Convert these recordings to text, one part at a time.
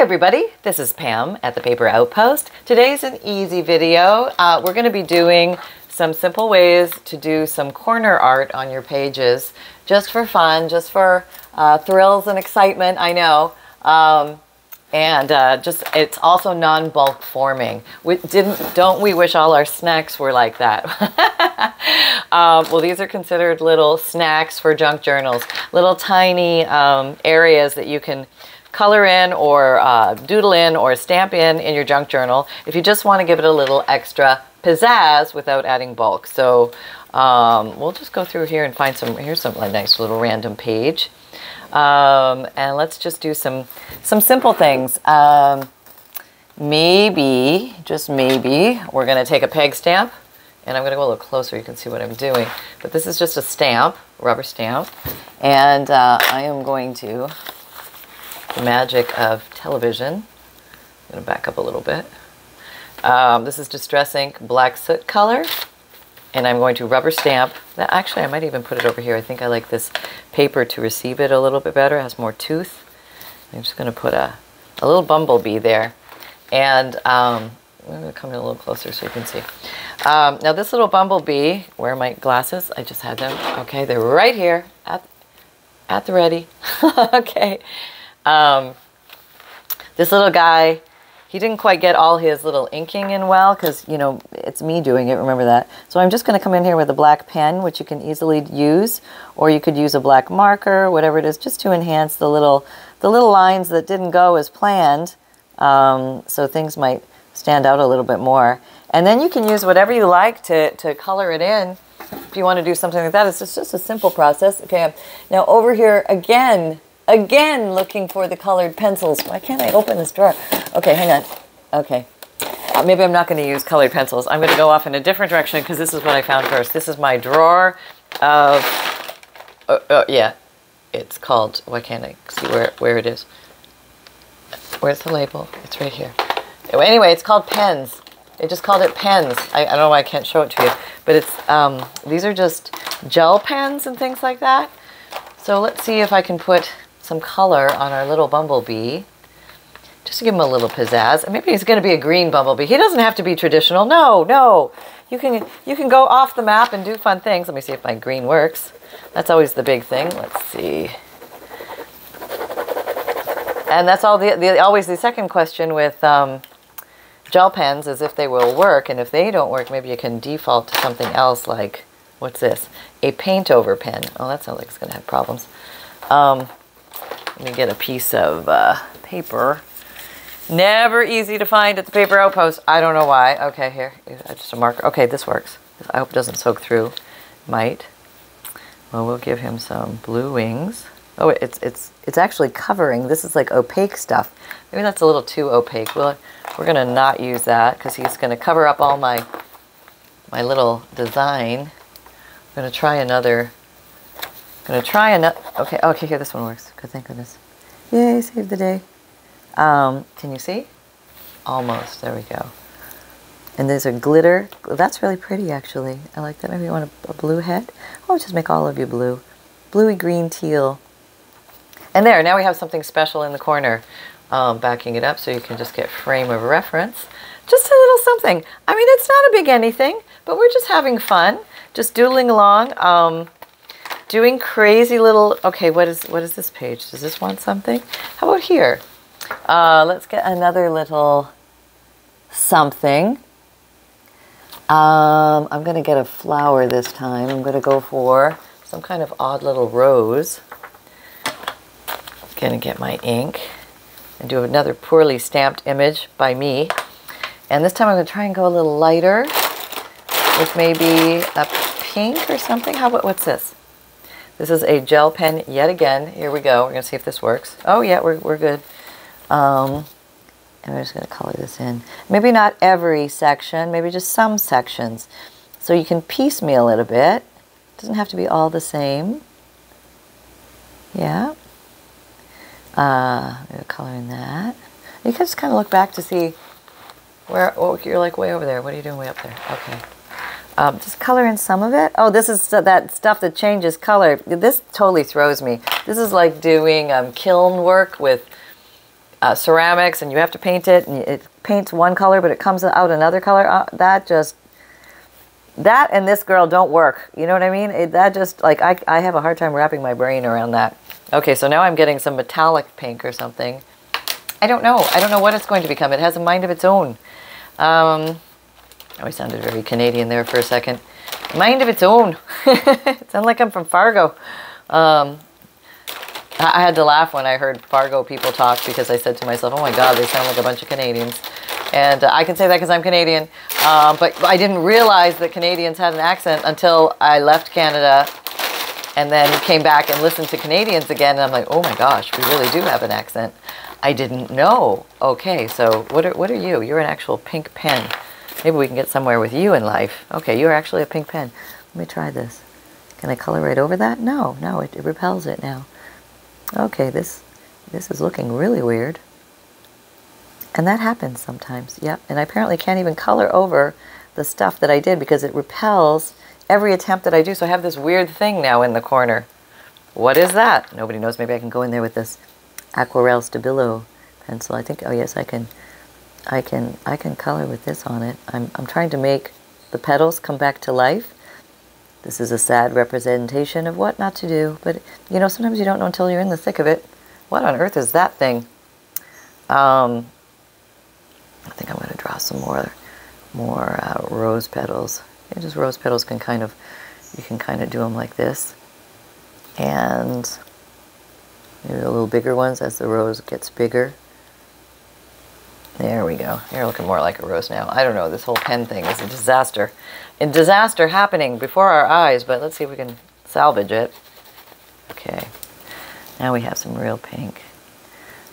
everybody, this is Pam at the Paper Outpost. Today's an easy video. We're going to be doing some simple ways to do some corner art on your pages, just for fun, just for thrills and excitement, I know. It's also non-bulk forming. Don't we wish all our snacks were like that? Well, these are considered little snacks for junk journals, little tiny areas that you can color in or doodle in or stamp in your junk journal if you just want to give it a little extra pizzazz without adding bulk. So we'll just go through here and find here's some like nice little random page. And let's just do some simple things. Maybe, just maybe, we're going to take a peg stamp, and I'm going to go a little closer, you can see what I'm doing. But this is just a stamp, rubber stamp, and I am going to, the magic of television, I'm going to back up a little bit. This is Distress Ink Black Soot color. And I'm going to rubber stamp that. Actually, I might even put it over here. I think I like this paper to receive it a little bit better. It has more tooth. I'm just going to put a little bumblebee there. And I'm going to come in a little closer so you can see. Now this little bumblebee, where are my glasses? I just had them. Okay, they're right here at the ready. Okay. This little guy, he didn't quite get all his little inking in well because, you know, it's me doing it, remember that. So I'm just going to come in here with a black pen, which you can easily use, or you could use a black marker, whatever it is, just to enhance the little lines that didn't go as planned, so things might stand out a little bit more. And then you can use whatever you like to color it in if you want to do something like that. It's just a simple process. Okay, now over here again looking for the colored pencils. Why can't I open this drawer? Okay, hang on. Okay. Maybe I'm not going to use colored pencils. I'm going to go off in a different direction because this is what I found first. This is my drawer of, yeah, it's called, why can't I see where it is? Where's the label? It's right here. Anyway, it's called pens. They just called it pens. I don't know why I can't show it to you. But it's, these are just gel pens and things like that. So let's see if I can put some color on our little bumblebee, just to give him a little pizzazz. And maybe he's going to be a green bumblebee. He doesn't have to be traditional. No. You can go off the map and do fun things. Let me see if my green works. That's always the big thing. Let's see. And that's always the second question with gel pens is if they will work. And if they don't work, maybe you can default to something else like, what's this? A paint over pen. Oh, that sounds like it's going to have problems. Let me get a piece of paper. Never easy to find at the Paper Outpost. I don't know why. Okay, here. Just a marker. Okay, this works. I hope it doesn't soak through. Might. Well, we'll give him some blue wings. Oh, it's actually covering. This is like opaque stuff. Maybe that's a little too opaque. We're going to not use that because he's going to cover up all my little design. I'm going to try another. Okay, here, this one works. Good, thank goodness. Yay, saved the day. Can you see? Almost, there we go. And there's a glitter. That's really pretty, actually. I like that. Maybe you want a blue head? Oh, just make all of you blue. Bluey, green, teal. And there, now we have something special in the corner. Backing it up so you can just get frame of reference. Just a little something. I mean, it's not a big anything, but we're just having fun. Just doodling along. Doing crazy little, okay, what is this page? Does this want something? How about here? Let's get another little something. I'm going to get a flower this time. I'm going to go for some kind of odd little rose. Going to get my ink and do another poorly stamped image by me. And this time I'm going to try and go a little lighter with maybe a pink or something. What's this? This is a gel pen yet again. Here we go. We're going to see if this works. Oh, yeah, we're good. And we're just going to color this in. Maybe not every section, maybe just some sections. So you can piecemeal it a bit. It doesn't have to be all the same. Yeah. We're coloring that. You can just kind of look back to see where, oh, you're like way over there. What are you doing way up there? Okay. Just color in some of it. Oh, this is that stuff that changes color. This totally throws me. This is like doing kiln work with ceramics and you have to paint it, and it paints one color but it comes out another color, that and this girl don't work. You know what I mean? That just, like, I have a hard time wrapping my brain around that. Okay, so now I'm getting some metallic pink or something. I don't know what it's going to become. It has a mind of its own. Oh, I sounded very Canadian there for a second. Mind of its own. It sounds like I'm from Fargo. I had to laugh when I heard Fargo people talk, because I said to myself, oh my God, they sound like a bunch of Canadians. And I can say that because I'm Canadian. But I didn't realize that Canadians had an accent until I left Canada and then came back and listened to Canadians again. And I'm like, oh my gosh, we really do have an accent. I didn't know. Okay, so what are you? You're an actual pink pen. Maybe we can get somewhere with you in life. Okay, you're actually a pink pen. Let me try this. Can I color right over that? No, it repels it now. Okay, this is looking really weird. And that happens sometimes, yep. And I apparently can't even color over the stuff that I did because it repels every attempt that I do. So I have this weird thing now in the corner. What is that? Nobody knows. Maybe I can go in there with this Aquarelle Stabilo pencil. I think, oh yes, I can color with this on it. I'm trying to make the petals come back to life. This is a sad representation of what not to do, but you know, sometimes you don't know until you're in the thick of it. What on earth is that thing? I think I'm going to draw some more rose petals. Yeah, just rose petals can kind of, you can kind of do them like this, and maybe a little bigger ones as the rose gets bigger. There we go. You're looking more like a rose now. I don't know. This whole pen thing is a disaster. A disaster happening before our eyes, but let's see if we can salvage it. Okay. Now we have some real pink.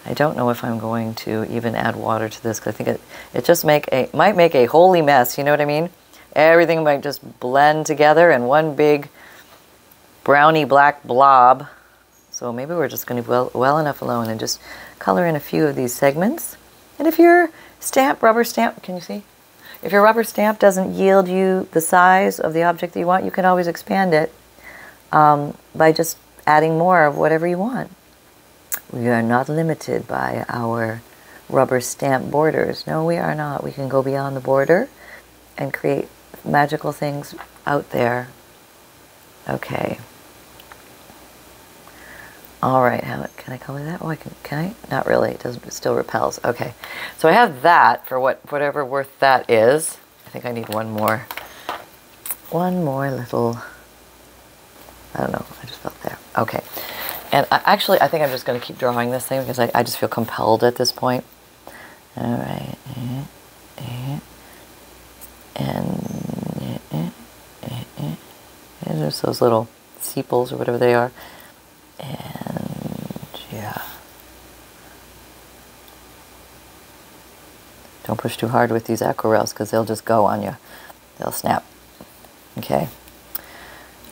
I don't know if I'm going to even add water to this, because I think it just might make a holy mess. You know what I mean? Everything might just blend together in one big browny black blob. So maybe we're just going to be well enough alone and just color in a few of these segments. And if your rubber stamp, can you see? If your rubber stamp doesn't yield you the size of the object that you want, you can always expand it by just adding more of whatever you want. We are not limited by our rubber stamp borders. No, we are not. We can go beyond the border and create magical things out there. Okay. All right, can I color that? Oh, can I? Not really, it doesn't, it still repels. Okay, so I have that for whatever worth that is. I think I need one more little, I don't know, I just felt there. Okay, and actually I think I'm just going to keep drawing this thing because I just feel compelled at this point. All right, and there's those little sepals or whatever they are. And yeah, don't push too hard with these aquarelles because they'll just go on you. They'll snap. Okay.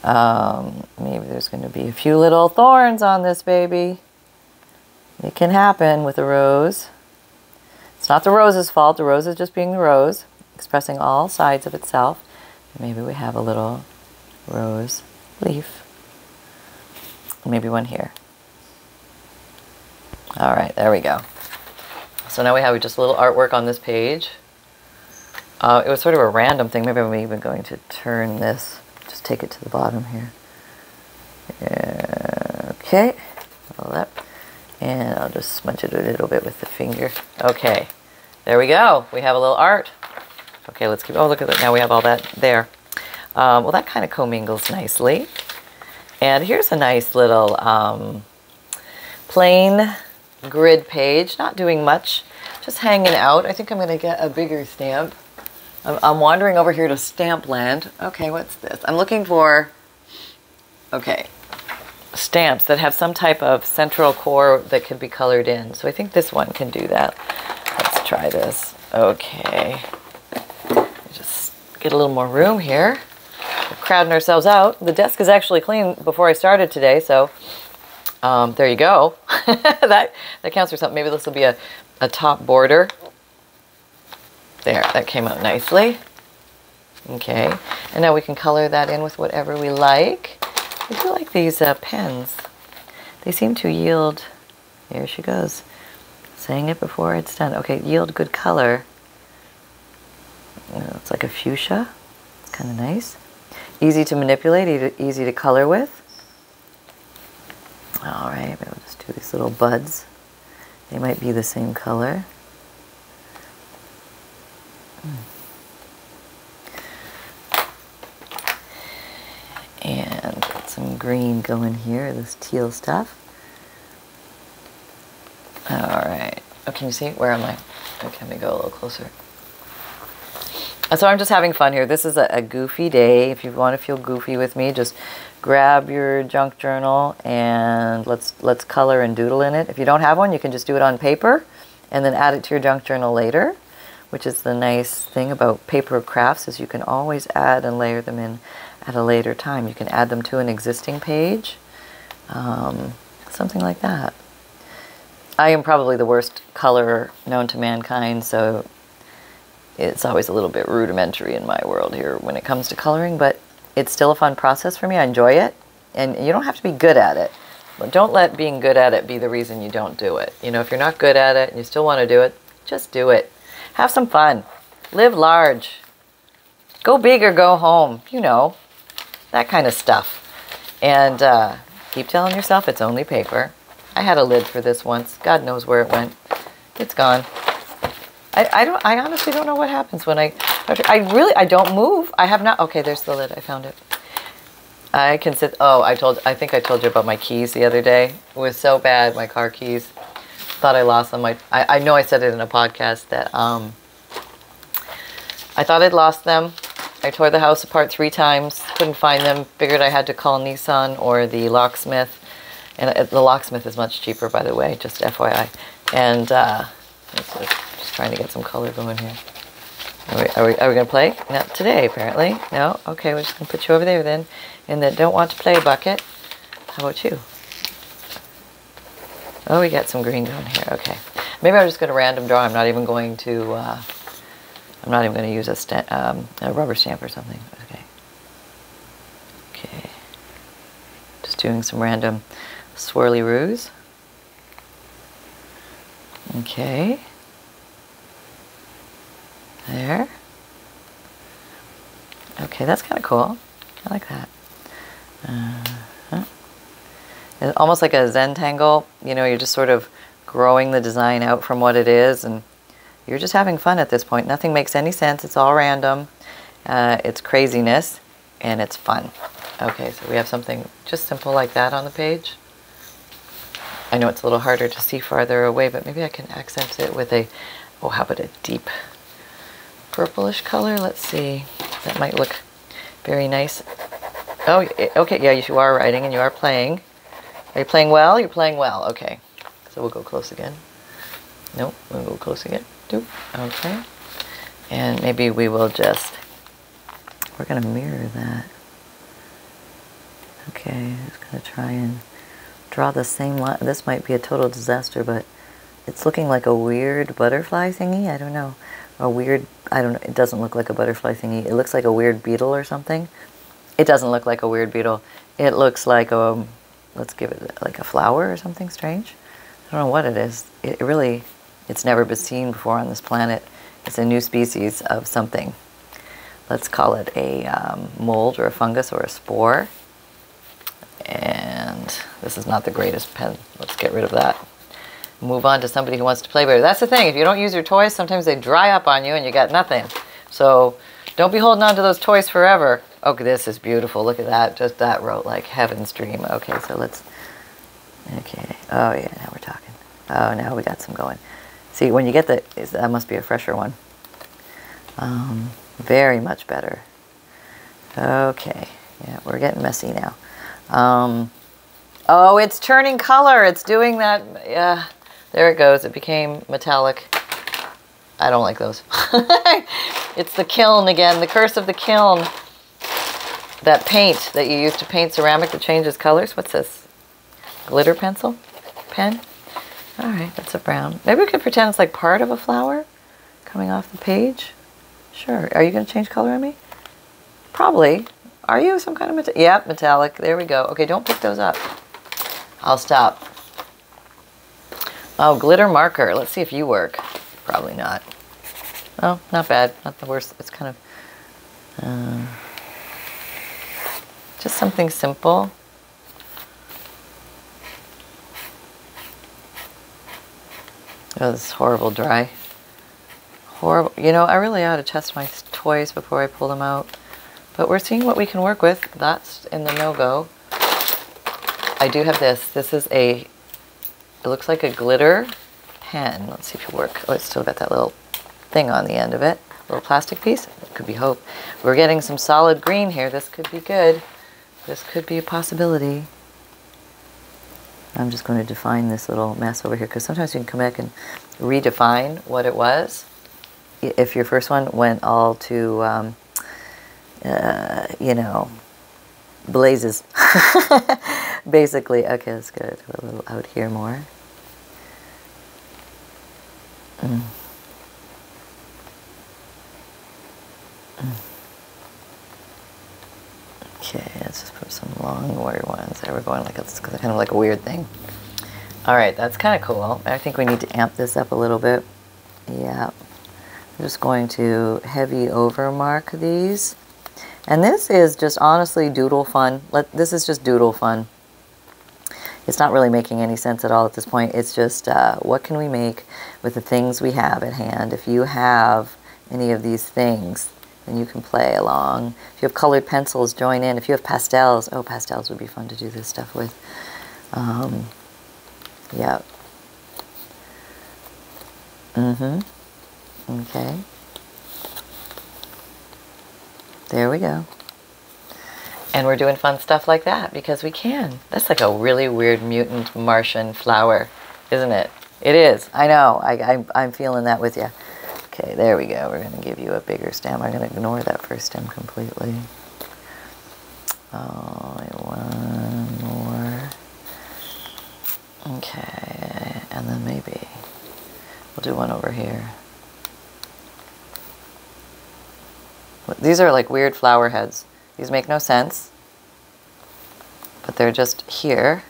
Maybe there's going to be a few little thorns on this baby. It can happen with a rose. It's not the rose's fault. The rose is just being the rose, expressing all sides of itself. Maybe we have a little rose leaf. Maybe one here. All right, there we go. So now we have just a little artwork on this page. It was sort of a random thing. Maybe I'm even going to turn this, just take it to the bottom here. Okay, all that. And I'll just smudge it a little bit with the finger. Okay, there we go. We have a little art. Okay, let's keep, oh, look at that. Now we have all that there. Well, that kind of commingles nicely. And here's a nice little plain grid page, not doing much, just hanging out. I think I'm going to get a bigger stamp. I'm wandering over here to Stamp Land. Okay, what's this? I'm looking for, okay, stamps that have some type of central core that can be colored in. So I think this one can do that. Let's try this. Okay. Just get a little more room here. We're crowding ourselves out. The desk is actually clean before I started today, so there you go. that counts for something. Maybe this will be a top border. There, that came out nicely. Okay, and now we can color that in with whatever we like. I do like these pens. They seem to yield, here she goes, saying it before it's done. Okay, yield good color. It's like a fuchsia. It's kind of nice. Easy to manipulate, easy to color with. All right, maybe we'll just do these little buds. They might be the same color. And get some green going here, this teal stuff. All right. Oh, can you see? Where am I? Okay, let me go a little closer. So I'm just having fun here. This is a goofy day. If you want to feel goofy with me, just grab your junk journal and let's color and doodle in it. If you don't have one, you can just do it on paper and then add it to your junk journal later, which is the nice thing about paper crafts is you can always add and layer them in at a later time. You can add them to an existing page, something like that. I am probably the worst colorer known to mankind, so it's always a little bit rudimentary in my world here when it comes to coloring, but it's still a fun process for me. I enjoy it, and you don't have to be good at it. But don't let being good at it be the reason you don't do it. You know, if you're not good at it and you still want to do it, just do it. Have some fun. Live large. Go big or go home. You know, that kind of stuff. And keep telling yourself it's only paper. I had a lid for this once. God knows where it went. It's gone. I honestly don't know what happens when I don't move. I have not. Okay, there's the lid. I found it. I can sit. Oh, I think I told you about my keys the other day. It was so bad, my car keys. Thought I lost them. I know I said it in a podcast that I thought I'd lost them. I tore the house apart 3 times. Couldn't find them. Figured I had to call Nissan or the locksmith. And the locksmith is much cheaper, by the way, just FYI. And just trying to get some color going here. Are we going to play? Not today, apparently. No? Okay, we're just going to put you over there then in the don't want to play bucket. How about you? Oh, we got some green going here. Okay. Maybe I'm just going to random draw. I'm not even going to use a rubber stamp or something. Okay. Okay. Just doing some random swirly-roos. Okay. There. Okay, that's kind of cool. I like that. It's almost like a Zentangle. You know, you're just sort of growing the design out from what it is, and you're just having fun at this point. Nothing makes any sense. It's all random. It's craziness, and it's fun. Okay, so we have something just simple like that on the page. I know it's a little harder to see farther away, but maybe I can accent it with a, oh, how about a deep purplish color? Let's see. That might look very nice. Oh, okay, yeah, you are writing and you are playing. Are you playing well? You're playing well. Okay. So we'll go close again. Nope, we'll go close again. Doop. Okay. And maybe we will just, we're going to mirror that. Okay, just going to try and draw the same line. This might be a total disaster, but it's looking like a weird butterfly thingy. I don't know. A weird, I don't know. It doesn't look like a butterfly thingy. It looks like a weird beetle or something. It doesn't look like a weird beetle. It looks like a, let's give it like a flower or something strange. I don't know what it is. It really, it's never been seen before on this planet. It's a new species of something. Let's call it a mold or a fungus or a spore. And this is not the greatest pen. Let's get rid of that. Move on to somebody who wants to play better. That's the thing. If you don't use your toys, sometimes they dry up on you and you got nothing. So don't be holding on to those toys forever. Oh, this is beautiful. Look at that. Just that wrote like heaven's dream. Okay, so let's, okay. Oh yeah, now we're talking. Oh, now we got some going. See, when you get the, that must be a fresher one. Very much better. Okay, yeah, we're getting messy now. Oh, it's turning color. It's doing that. Yeah, there it goes. It became metallic. I don't like those. It's the kiln again, the curse of the kiln. That paint that you use to paint ceramic that changes colors. What's this? Glitter pencil? Pen? All right, that's a brown. Maybe we could pretend it's like part of a flower coming off the page. Sure. Are you going to change color on me? Probably. Are you some kind of metallic? Yep, metallic. There we go. Okay, don't pick those up. I'll stop. Oh, glitter marker. Let's see if you work. Probably not. Oh, not bad. Not the worst. It's kind of just something simple. Oh, this is horrible dry. Horrible. You know, I really ought to test my toys before I pull them out. But we're seeing what we can work with. That's in the no-go. I do have this. This is it looks like a glitter pen. Let's see if it works. Oh, it's still got that little thing on the end of it. Little plastic piece. It could be hope. We're getting some solid green here. This could be good. This could be a possibility. I'm just going to define this little mess over here because sometimes you can come back and redefine what it was. If your first one went all to, you know, blazes. Basically. Okay, that's good. A little out here more. Okay, let's just put some long wire ones. There we're going like it's kind of like a weird thing. All right, that's kind of cool. I think we need to amp this up a little bit. Yeah. I'm just going to heavy over mark these. And this is just honestly doodle fun. This is just doodle fun. It's not really making any sense at all at this point. It's just what can we make with the things we have at hand. If you have any of these things, then you can play along. If you have colored pencils, join in. If you have pastels, oh, pastels would be fun to do this stuff with. Yeah. Okay. There we go. And we're doing fun stuff like that because we can. That's like a really weird mutant Martian flower, isn't it? It is. I know. I'm feeling that with you. Okay, there we go. We're going to give you a bigger stem. I'm going to ignore that first stem completely. Oh, one more. Okay, and then maybe we'll do one over here. These are like weird flower heads. These make no sense, but they're just here.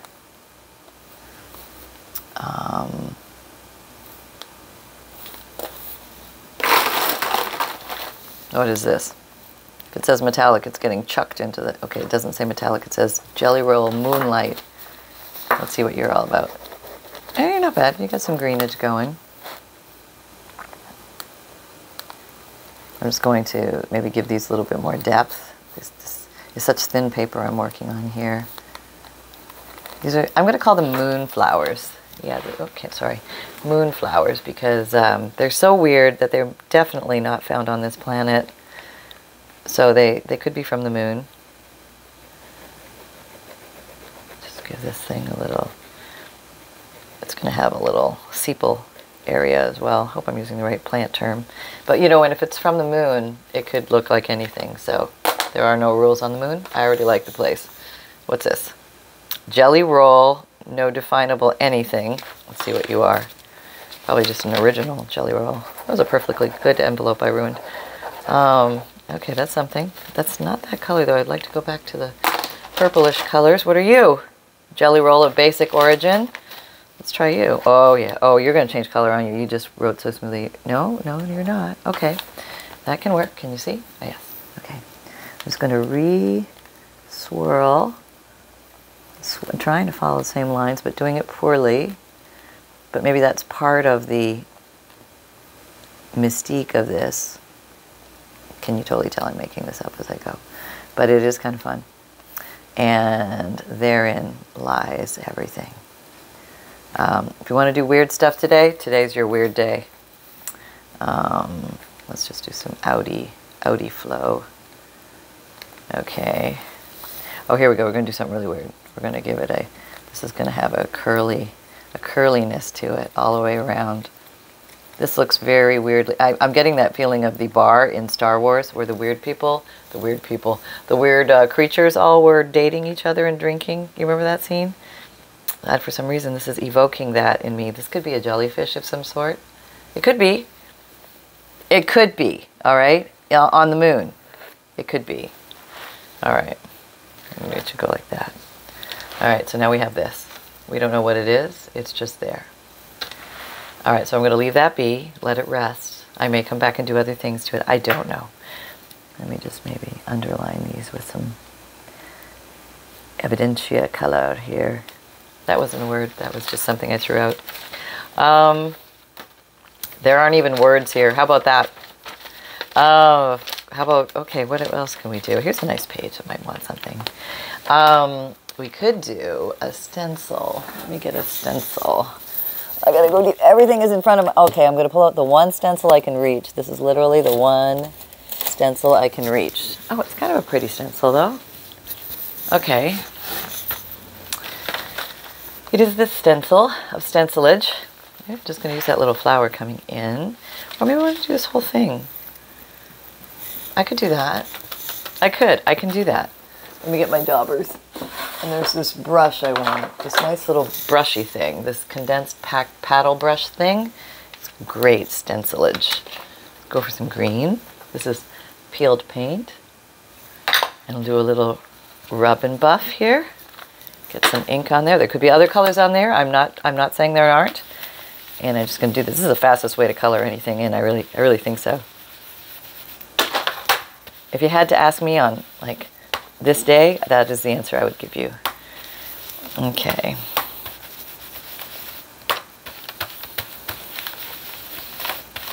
What is this? If it says metallic, it's getting chucked into the... Okay, it doesn't say metallic. It says Jelly Roll Moonlight. Let's see what you're all about. Hey, not bad. You got some greenage going. I'm just going to maybe give these a little bit more depth. This is such thin paper I'm working on here. These are... I'm going to call them moonflowers. Yeah, okay, sorry. Moonflowers, because they're so weird that they're definitely not found on this planet. So they could be from the moon. Just give this thing a little... It's going to have a little sepal area as well. Hope I'm using the right plant term. But you know, and if it's from the moon, it could look like anything. So there are no rules on the moon. I already like the place. What's this? Jelly Roll, no definable anything. Let's see what you are. Probably just an original Jelly Roll. That was a perfectly good envelope I ruined. Okay, that's something. That's not that color though. I'd like to go back to the purplish colors. What are you? Jelly Roll of basic origin. Let's try you. Oh yeah. Oh, you're going to change color on you. You just wrote so smoothly. No, no, you're not. Okay. That can work. Can you see? Oh, yes. Okay. I'm just going to re-swirl. I'm trying to follow the same lines, but doing it poorly. But maybe that's part of the mystique of this. Can you totally tell I'm making this up as I go? But it is kind of fun. And therein lies everything. If you want to do weird stuff today, today's your weird day. Let's just do some outy flow. Okay. Oh, here we go. We're going to do something really weird. We're going to give it a... This is going to have a curliness to it all the way around. This looks very weirdly... I'm getting that feeling of the bar in Star Wars where the weird creatures all were dating each other and drinking. You remember that scene? And for some reason, this is evoking that in me. This could be a jellyfish of some sort. It could be. It could be, all right? On the moon. It could be. All right. Maybe it should go like that. All right, so now we have this. We don't know what it is. It's just there. All right, so I'm going to leave that be, let it rest. I may come back and do other things to it. I don't know. Let me just maybe underline these with some evidentia color here. That wasn't a word. That was just something I threw out. There aren't even words here. How about that? How about, okay, what else can we do? Here's a nice page. I might want something. We could do a stencil. Let me get a stencil. I gotta go get, everything is in front of me. Okay, I'm gonna pull out the one stencil I can reach. This is literally the one stencil I can reach. Oh, it's kind of a pretty stencil though. Okay. It is this stencil of stencilage. I'm just gonna use that little flower coming in. Or maybe I want to do this whole thing. I could do that. I can do that. Let me get my daubers. And there's this brush I want. This nice little brushy thing. This condensed paddle brush thing. It's great stencilage. Go for some green. This is peeled paint. And I'll do a little rub and buff here. Get some ink on there. There could be other colors on there. I'm not saying there aren't. And I'm just going to do this. This is the fastest way to color anything in. I really think so. If you had to ask me on like this day, that is the answer I would give you. Okay.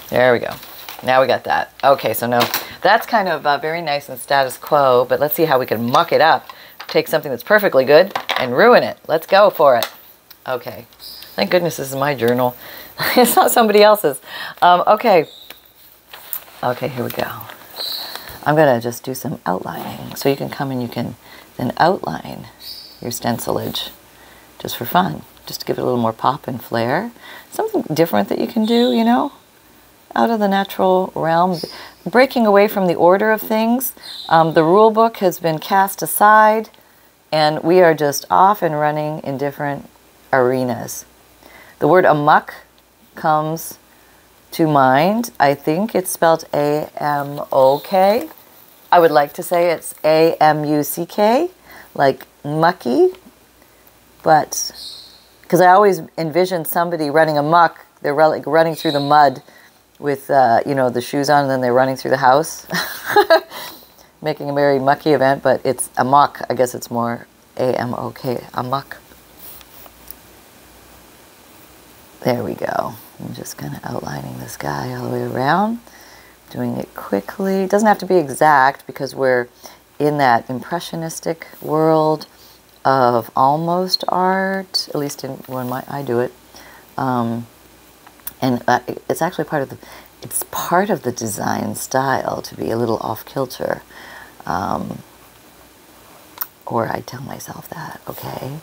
There we go. Now we got that. Okay, so now that's kind of very nice and status quo, but let's see how we can muck it up. Take something that's perfectly good and ruin it. Let's go for it. Okay. Thank goodness this is my journal. It's not somebody else's. Okay. Okay, here we go. I'm going to just do some outlining. So you can come and you can then outline your stencilage just for fun. Just to give it a little more pop and flair. Something different that you can do, you know, out of the natural realm. Breaking away from the order of things. The rule book has been cast aside and we are just off and running in different arenas. The word amok comes to mind. I think it's spelled A-M-O-K. I would like to say it's A-M-U-C-K, like mucky, but because I always envision somebody running amok. They're like running through the mud with, you know, the shoes on, and then they're running through the house, making a very mucky event, but it's amok. I guess it's more A-M-O-K, amok. There we go. I'm just kind of outlining this guy all the way around, doing it quickly. It doesn't have to be exact because we're in that impressionistic world of almost art, at least when I do it. And it's actually part of the design style to be a little off kilter. Or I tell myself that. Okay,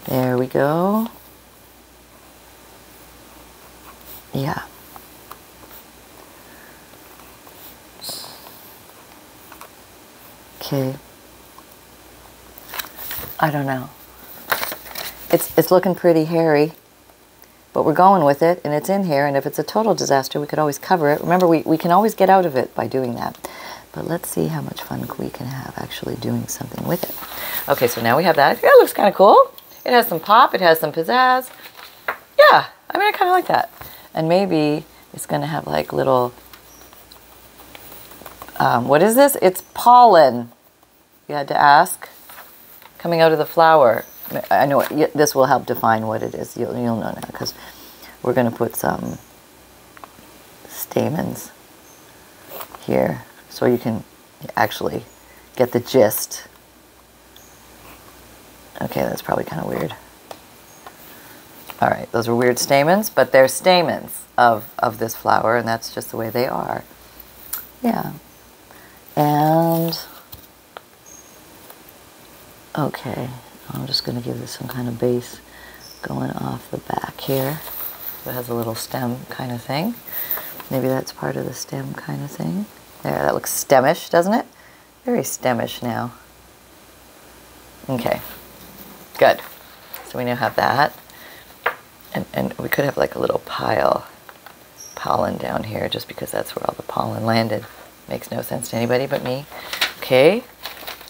there we go. Yeah. Okay. I don't know. It's looking pretty hairy, but we're going with it, and it's in here, and if it's a total disaster, we could always cover it. Remember, we can always get out of it by doing that. But let's see how much fun we can have actually doing something with it. Okay, so now we have that. Yeah, it looks kind of cool. It has some pop. It has some pizzazz. Yeah, I mean, I kind of like that. And maybe it's going to have like little, what is this? It's pollen, you had to ask, coming out of the flower. I know this will help define what it is. You'll know now because we're going to put some stamens here so you can actually get the gist. Okay, that's probably kind of weird. All right, those are weird stamens, but they're stamens of this flower, and that's just the way they are. Yeah. And, okay, I'm just going to give this some kind of base going off the back here. So it has a little stem kind of thing. Maybe that's part of the stem kind of thing. There, that looks stemish, doesn't it? Very stemish now. Okay, good. So we now have that. And we could have like a little pollen down here just because that's where all the pollen landed. Makes no sense to anybody but me. Okay,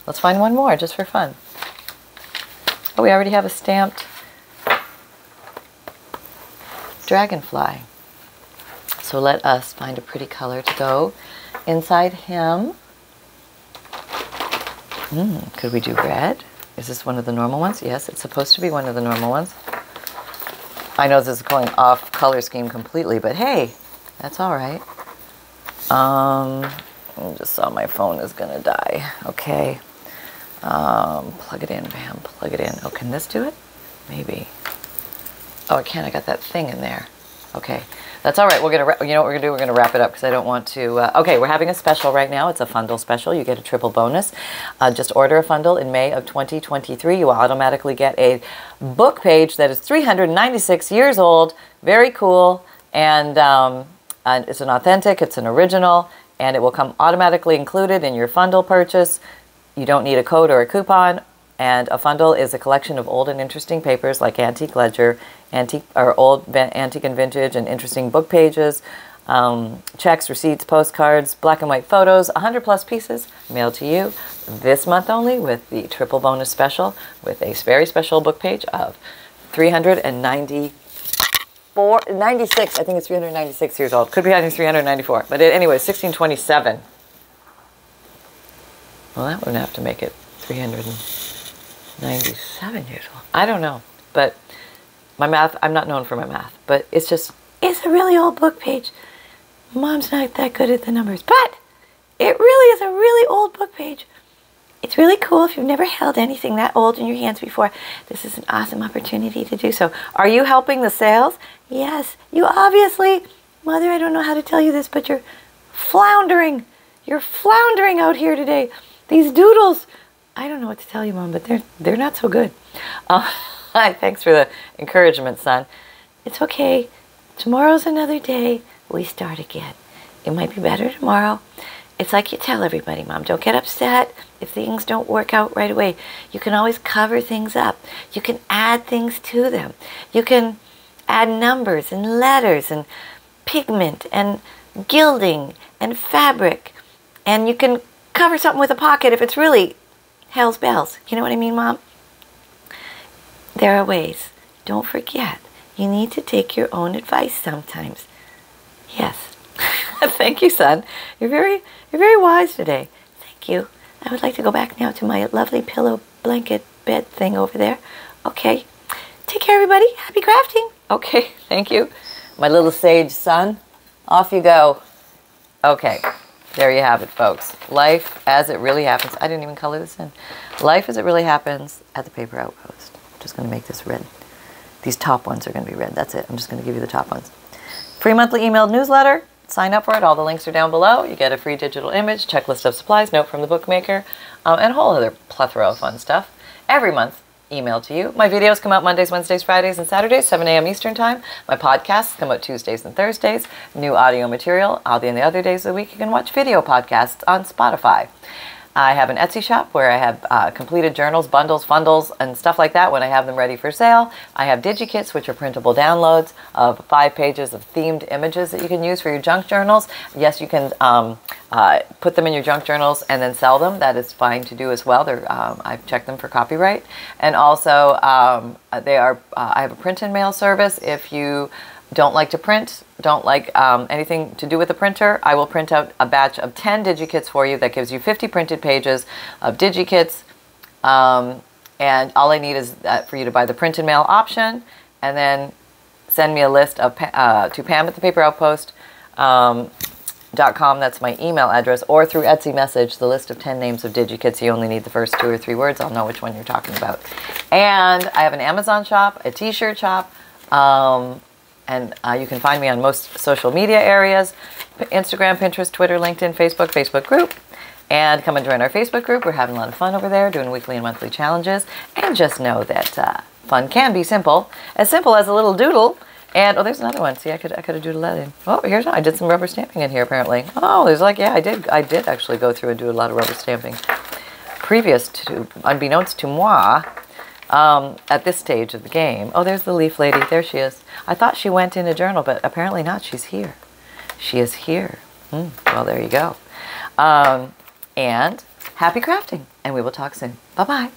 let's find one more just for fun. Oh, we already have a stamped dragonfly. So let us find a pretty color to go inside him. Could we do red? Is this one of the normal ones? Yes, it's supposed to be one of the normal ones. I know this is going off color scheme completely, but hey, that's all right. I just saw my phone is gonna die. Okay. Plug it in, bam, plug it in. Oh, can this do it? Maybe. Oh, I can't. I got that thing in there. Okay, that's all right. We're gonna, you know what we're gonna do? We're gonna wrap it up because I don't want to. Okay, we're having a special right now. It's a FUNDLE special. You get a triple bonus. Just order a FUNDLE in May of 2023. You will automatically get a book page that is 396 years old. Very cool, and it's an authentic. It's an original, and it will come automatically included in your FUNDLE purchase. You don't need a code or a coupon. And a FUNDLE is a collection of old and interesting papers like antique ledger, old antique and vintage and interesting book pages, checks, receipts, postcards, black and white photos, 100+ pieces mailed to you this month only with the triple bonus special with a very special book page of 96. I think it's 396 years old. Could be 394. But anyway, 1627. Well, that wouldn't have to make it 397 years old. I don't know, but my math, I'm not known for my math, but it's a really old book page. Mom's not that good at the numbers, but it really is a really old book page. It's really cool. If you've never held anything that old in your hands before, this is an awesome opportunity to do so. Are you helping the sales? Yes, you obviously, Mother, I don't know how to tell you this, but you're floundering. You're floundering out here today. These doodles, I don't know what to tell you, Mom, but they're not so good. Thanks for the encouragement, son. It's okay. Tomorrow's another day. We start again. It might be better tomorrow. It's like you tell everybody, Mom, don't get upset if things don't work out right away. You can always cover things up. You can add things to them. You can add numbers and letters and pigment and gilding and fabric. And you can cover something with a pocket if it's really hell's bells. You know what I mean, Mom? There are ways. Don't forget, you need to take your own advice sometimes. Yes. Thank you, son. You're very wise today. Thank you. I would like to go back now to my lovely pillow blanket bed thing over there. Okay. Take care, everybody. Happy crafting. Okay. Thank you. My little sage son. Off you go. Okay. There you have it, folks. Life as it really happens. I didn't even color this in. Life as it really happens at the Paper Outpost. I'm just going to make this red. These top ones are going to be red. That's it. I'm just going to give you the top ones. Free monthly emailed newsletter. Sign up for it. All the links are down below. You get a free digital image, checklist of supplies, note from the bookmaker, and a whole other plethora of fun stuff. Every month, emailed to you. My videos come out Mondays, Wednesdays, Fridays, and Saturdays, 7 a.m. Eastern Time. My podcasts come out Tuesdays and Thursdays. New audio material. All the other days of the week, you can watch video podcasts on Spotify. I have an Etsy shop where I have completed journals, bundles, FUNDLEs, and stuff like that when I have them ready for sale. I have DigiKits, which are printable downloads of 5 pages of themed images that you can use for your junk journals. Yes, you can put them in your junk journals and then sell them. That is fine to do as well. I've checked them for copyright. And also, I have a print and mail service. If you don't like to print, don't like anything to do with the printer, I will print out a batch of 10 DigiKits for you. That gives you 50 printed pages of DigiKits. And all I need is for you to buy the print and mail option, and then send me a list of to Pam at ThePaperOutpost.com. That's my email address, or through Etsy message, the list of 10 names of DigiKits. You only need the first 2 or 3 words. I'll know which one you're talking about. And I have an Amazon shop, a t-shirt shop, and you can find me on most social media areas, Instagram, Pinterest, Twitter, LinkedIn, Facebook group. And come and join our Facebook group. We're having a lot of fun over there, doing weekly and monthly challenges. And just know that fun can be simple as a little doodle. And, oh, there's another one. See, I could have doodled that in. Oh, here's one. I did some rubber stamping in here, apparently. Oh, there's like, yeah, I did actually go through and do a lot of rubber stamping. Previous to, unbeknownst to moi, at this stage of the game. Oh, there's the leaf lady. There she is. I thought she went in a journal, but apparently not. She's here. She is here. Well, there you go. And happy crafting, and we will talk soon. Bye-bye.